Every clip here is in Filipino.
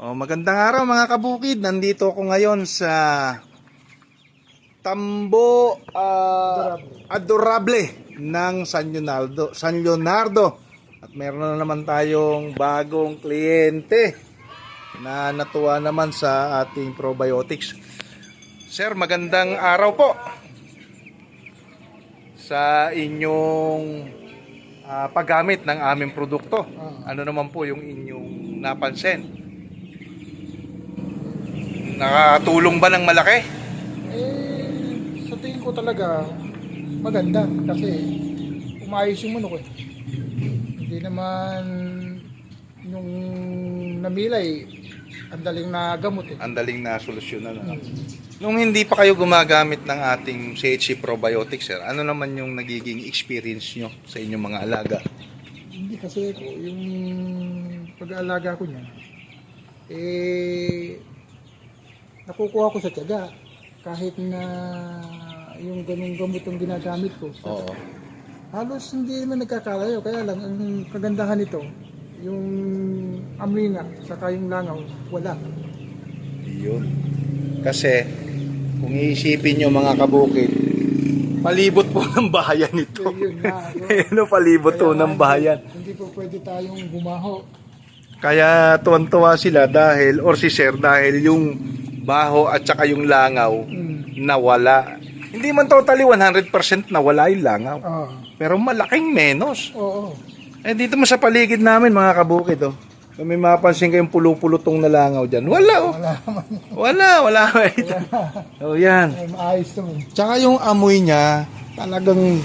Magandang araw mga kabukid. Nandito ako ngayon sa Tambo Adorable ng San Leonardo. At meron na naman tayong bagong kliyente na natuwa naman sa ating probiotics. Sir, magandang araw po sa inyong paggamit ng aming produkto. Ano naman po yung inyong napansin? Nakatulong ba ng malaki? Sa tingin ko talaga maganda kasi umayos yung manok eh. Hindi naman yung namilay ang daling na gamot eh. Ang daling na solusyon na. Nung hindi pa kayo gumagamit ng ating CHC Probiotics, sir, ano naman yung nagiging experience nyo sa inyong mga alaga? Hindi kasi yung pag-aalaga ko niya nakukuha ko sa tiyaga kahit na yung ganung gamot ang ginagamit ko. Oo. Halos hindi naman nagkakalayo, kaya lang ang kagandahan nito yung amoy nga saka yung langaw wala. Yun. Kasi kung iisipin nyo mga kabukid, palibot po ng bahayan ito. Yun na, Palibot po ng bahayan. Hindi po pwede tayong gumaho. Kaya tuwan-tuwa sila dahil, or si sir, dahil yung baho at saka yung langaw nawala. Hindi man totally 100% nawala yung langaw. Pero malaking menos. Oo. Dito mo sa paligid namin mga kabukid, kung may mapansin kayong pulo-pulutong na langaw dyan, wala wala ito. Yan. Maayos naman. Tsaka yung amoy niya, talagang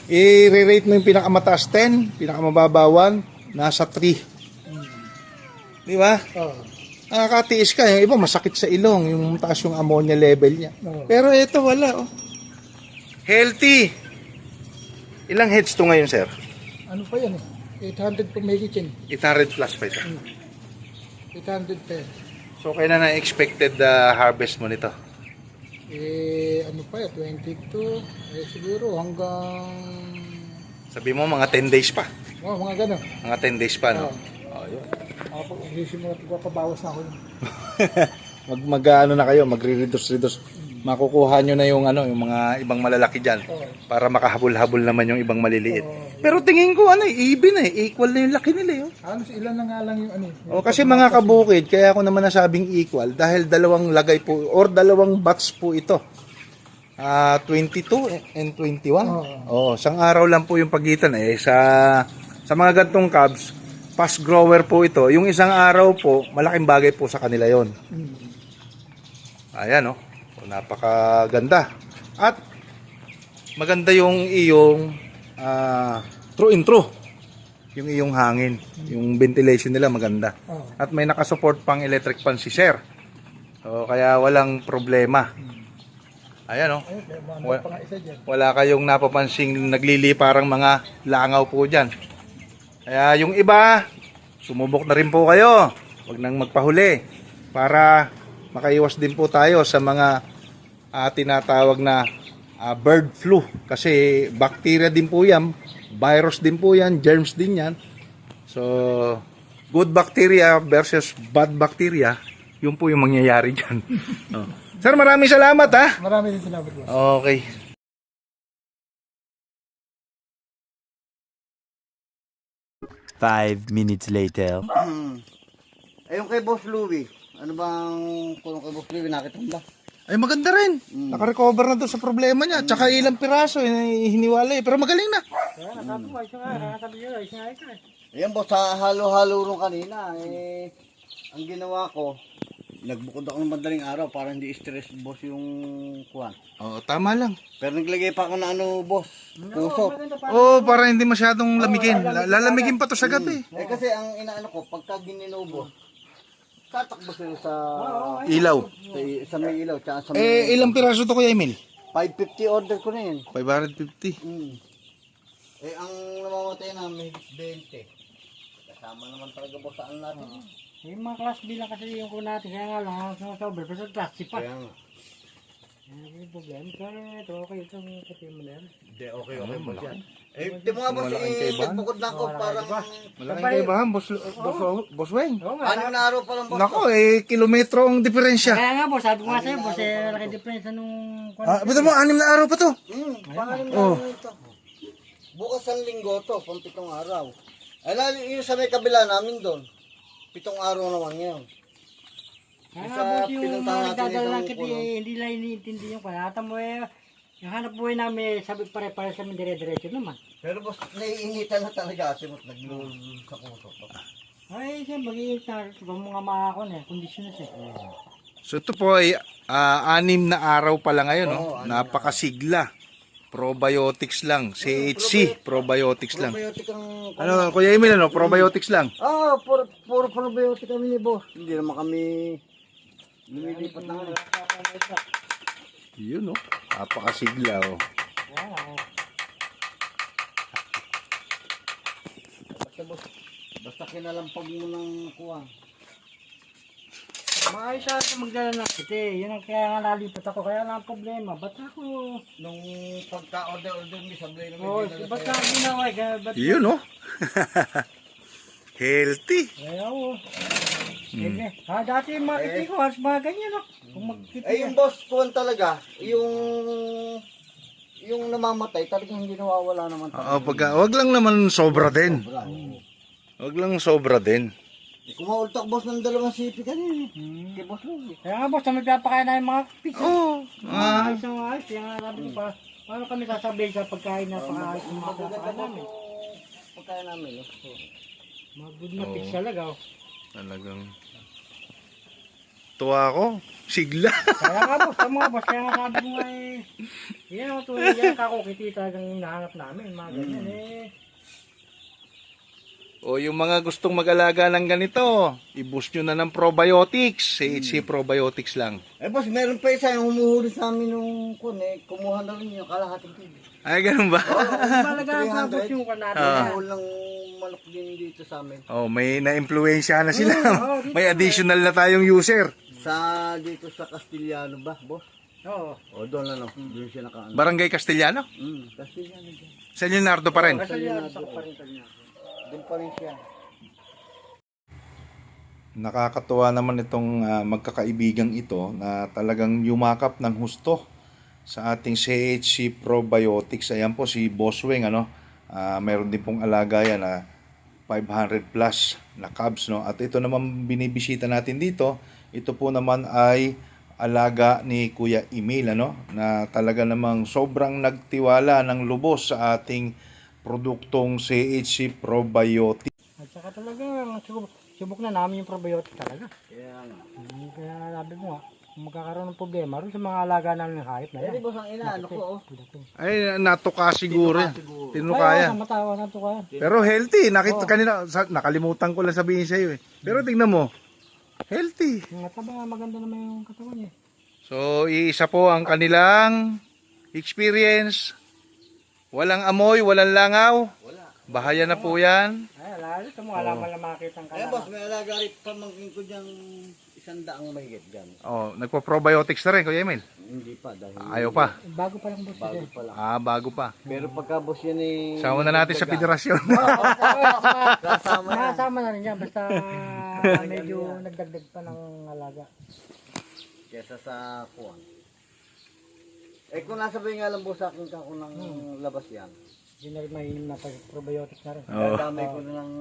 i-rate mo yung pinakamataas 10, pinakamababa 1, nasa 3. Di ba? Oo. Nakakatiis ka. Yung iba masakit sa ilong, yung taas yung ammonia level niya. Pero ito wala. Healthy. Ilang heads to ngayon, sir? Ano pa yan eh? 800 po may kitchen. 800 plus pa ito. 800 pa. So, kailan na expected harvest mo nito? Ano pa yan? 22. Siguro hanggang... Sabi mo, mga 10 days pa. Mga gano'n. Mga 10 days pa, no? Yun. Pagpapabawas na ako. Mag-ano na kayo, magre-reduce. Makukuha nyo na yung yung mga ibang malalaki diyan para makahabol-habol naman yung ibang maliliit. Pero tingin ko even equal na yung laki nila Halos ilan na nga lang yung kasi mga kabukid, kaya ako naman nasabing equal dahil dalawang lagay po or dalawang batch po ito. 22 and 21. Isang araw lang po yung pagitan sa mga gantong cubs. Fast grower po ito. Yung isang araw po, malaking bagay po sa kanila yon. Ayan, napakaganda. At maganda yung iyong true and true. Yung iyong hangin. Yung ventilation nila maganda. At may nakasupport pang electric fan si sir. So, kaya walang problema. Ayan, wala kayong napapansing nagliliparang mga langaw po dyan. Kaya yung iba, sumubok na rin po kayo. Huwag nang magpahuli para makaiwas din po tayo sa mga tinatawag na bird flu. Kasi bacteria din po yan, virus din po yan, germs din yan. So, good bacteria versus bad bacteria, yun po yung mangyayari dyan. Sir, maraming salamat ha. Maraming salamat. Okay. Five minutes later. Ayun kay Boss Louie. Ano bang kulong kay Boss Louie? Nakita mo ba? Ay maganda rin. Naka-recover na doon sa problema niya. Tsaka ilang piraso hiniwalay. Pero magaling na. Ayan boss, halo-halo rin kanina. Ang ginawa ko, nagbukod ako ng madaling araw para hindi stress boss yung kuwan. Tama lang. Pero naglagay pa ako na boss, pusok. Para hindi masyadong lamigin. Lalamigin pa to sa gabi. Kasi ang inaano ko, pagka gininobo, tatakbo sila sa Ilaw. sa may ilaw. Tsaka sa may, Ilang piraso to Kuya Emil? 550 order ko na yun. 550. Ang namamatay namin, 20. Kasama naman talaga boss saan natin. Yung mga class B lang kasi yung ko natin, kaya nga lang, ang sobrang pero class C pa. Kaya nga. Hindi problema. Pero ito, okay itong kape mo na yan. Hindi, okay boss yan. Eh, di mo nga boss, Malaking kaibahan. nagbukod na ako, parang Malaking kaibahan, boss Weng. Oo nga. 6 na araw pa lang boss. Nako, kilometro ang diferensya. Kaya nga boss, sabi ko nga sa'yo, boss, laki diferensya nung... Bito mo, 6 na araw pa to. Pangalim na ito. Bukas ang linggo to, pang 7 araw. Ay, lalo yung sa may kabila namin doon. 7 araw naman yun. Kaya Sa nga boss, yung pinuntahan mga natin nagdadala itong ng kiti, puno. hindi lang iniintindi yung kanata mo yung hanap buhay namin, sabi pare-pare sa amin dire-diretso naman. Pero boss, naiinitan na talaga ate mo, naglulul sa puso ko. Ay, siya, mag-iinit na, mga makakon kondisyon na siya. So ito po ay 6 na araw pa lang ngayon, no? Oo, 6 na Napakasigla. Probiotics lang. CHC, probiotics lang. Probiotic ang... Ano, Kuya Emil, ano? Probiotics lang. Puro probiotic kami ni boss. Hindi naman kami lumilipat na nga. Yun, no? Napakasigla, oh. Basta boss, basta kinalampag mo ng kuha. Maayos siya magdala ng kiti, yun ang kaya nga nalipat ako, kaya lang ang problema, ba't ako... Nung pagka-order mo, sablay naman. Oo, ba't ka ginawa, ba't... Yun, no? Healthy. Kaya ako. Dati mga kiti ko, halos mga ganyan, no? Kung magkiti. Eh yung boss, kuhan talaga, yung namamatay, talagang hindi nawawala naman talaga. Wag lang naman sobra din. Sobra, oo. Wag lang sobra din. Kumaultak boss ng 2 sipi kanina. Kay boss Lugi. Kaya nga boss, kami pinapakain na yung mga pizza. Oh. Ayos na ayos, kaya nga sabi ko pa, paano kami sasabihin sa pagkain na pakaayos ng mga pagkain namin? Pagkain namin, no? Mga good na pizza talaga, oh. Talagang tuwa ako. Sigla. Kaya nga boss, sa mga boss, kaya nga sabi ko nga yan ang tulad yan, kakukiti talagang hinahanap namin, mga ganyan O yung mga gustong mag-alaga ng ganito, i-boost nyo na ng probiotics. CHC probiotics lang. Eh boss, meron pa isa yung humuhuli sa amin nung kumuha na rin yung kalahating kilo. Ay, ganun ba? Talaga nga boss yung kanata yan. Humuhuli ng manok din dito sa amin. Oh, may na-impluensya na sila. dito May additional na tayong user. Dito sa Castellano ba, boss? Oo. O doon na, no? Doon siya nakaano. Barangay Castellano? Castellano dyan. Sa Leonardo pa rin. Kasi yan sa parintal niya. Doon pa rin siya. Nakakatuwa naman itong magkakaibigang ito na talagang yumakap ng husto sa ating CHC Probiotics. Ayan po si Boss Weng, ano? Meron din pong alaga yan na 500 plus na cubs, no? At ito naman binibisita natin dito. Ito po naman ay alaga ni Kuya Emil, ano? Na talaga namang sobrang nagtiwala ng lubos sa ating produktong CHC Probiotic. At saka talaga, subok na namin yung probiotic talaga. Kaya nga. Kaya sabi mo nga, kung magkakaroon ng problema rin sa mga alaga namin ng hayop na Eh, yan. di boss, ang inaano ko, oh. Ay, natuka siguro. Tinukaya. Kaya matawa na ito kaya. Pero healthy. Nakita kanina, nakalimutan ko lang sabihin sa iyo eh. Pero tingnan mo, healthy. Yung mataba, maganda naman yung katawan niya. So, iisa po ang kanilang experience. Walang amoy, walang langaw. Bahaya na po yan. Ay, lalo ito mo, alam mo lang makakita ang Eh, boss, may alaga rin pamangkin ko dyan 100 mahigit dyan. Oh, nagpo-probiotics na rin, Kuya Emil. Hindi pa, dahil Ayaw pa. Bago pa lang boss. bago pa lang. Bago pa. Pero pagka boss yan eh... Sama na natin sa federasyon. Kasama yan. Makasama na rin yan, basta medyo nagdagdag pa ng alaga. Kesa sa kuwan. Eh kung nasabi nga lang boss sa akin ka kung nang labas yan. Hindi na rin mainim na probiotics na rin. Oh. Dadamay ko na ng